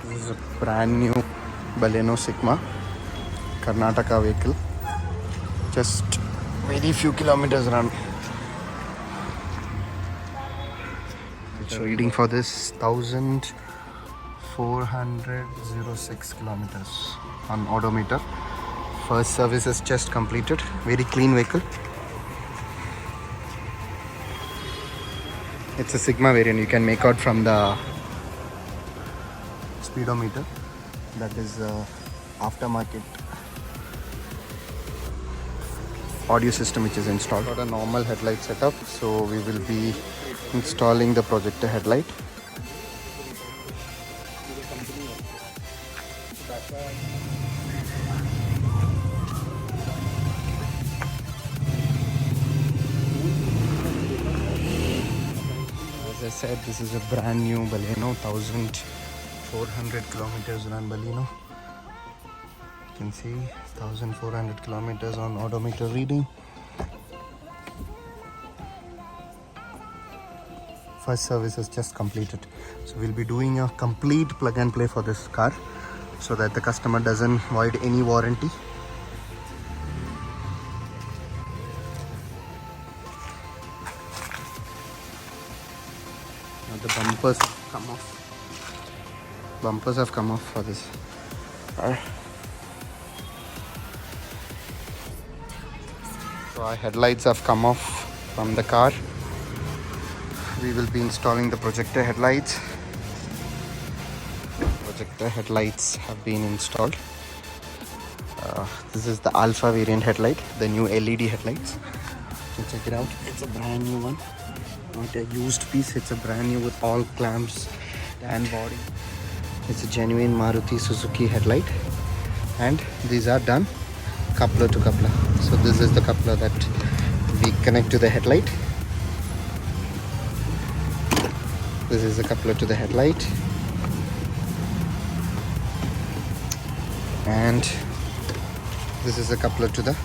This is a brand new Baleno Sigma Karnataka vehicle. Just very few kilometers run. It's reading for this 1406 kilometers on odometer. First service is just completed. Very clean vehicle. It's a Sigma variant. You can make out from the speedometer. That is aftermarket audio system which is installed. Got a normal headlight setup, so we will be installing the projector headlight. As I said, this is a brand new Baleno, 1400 kilometers run Baleno. You can see 1400 kilometers on odometer reading. First service is just completed, so we'll be doing a complete plug and play for this car so that the customer doesn't void any warranty. Now the bumpers come off. Bumpers have come off for this car. So our headlights have come off from the car. We will be installing the projector headlights. Projector headlights have been installed. This is the Alpha variant headlight, the new LED headlights. You can check it out. It's a brand new one, not a used piece. It's a brand new with all clamps and body. It's a genuine Maruti Suzuki headlight, and these are done coupler to coupler. So this is the coupler that we connect to the headlight. This is the coupler to the headlight, and this is the coupler to the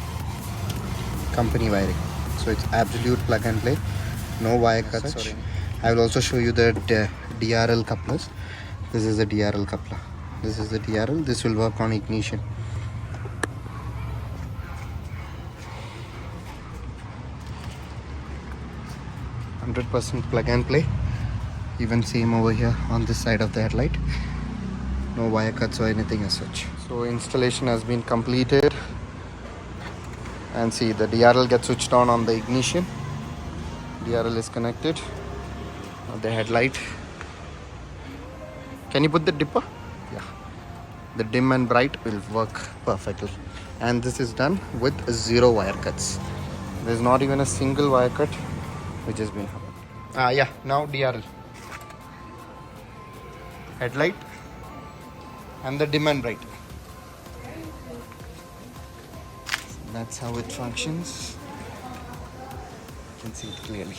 company wiring. So it's absolute plug and play, no wire cuts. I will also show you the DRL couplers. This is the DRL coupler. This is the DRL. This will work on ignition. %, plug and play. Even same over here on this side of the headlight. No wire cuts or anything as such. So installation has been completed, and see the DRL gets switched on the ignition. DRL is connected. Now the headlight. Can you put the dipper? Yeah. The dim and bright will work perfectly. And this is done with 0 wire cuts. There's not even a single wire cut which has been happened. Yeah, now DRL. Headlight and the dim and bright. So that's how it functions. You can see it clearly.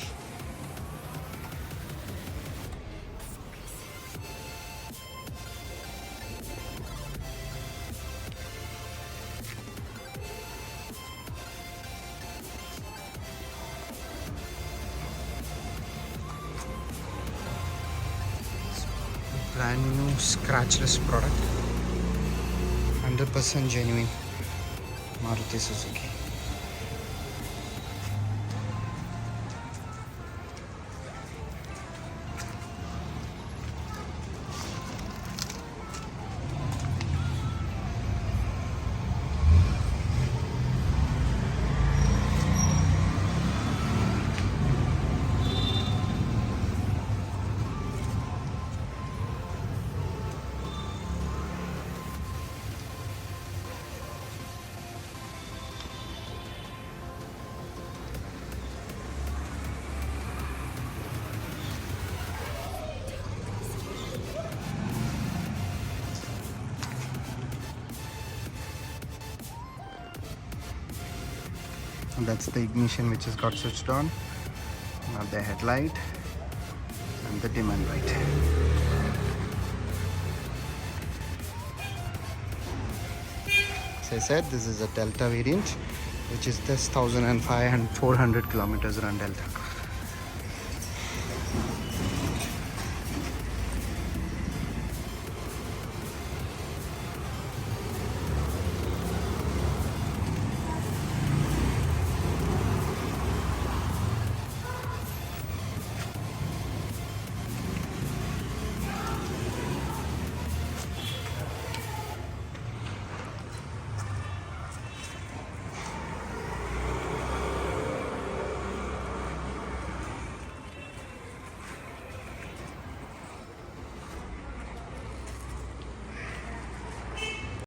Brand new scratchless product, 100% genuine Maruti Suzuki. And that's the ignition which has got switched on. Now the headlight and the dim and bright. As I said, this is a Delta variant, which is this 1500 and 400 kilometers run Delta.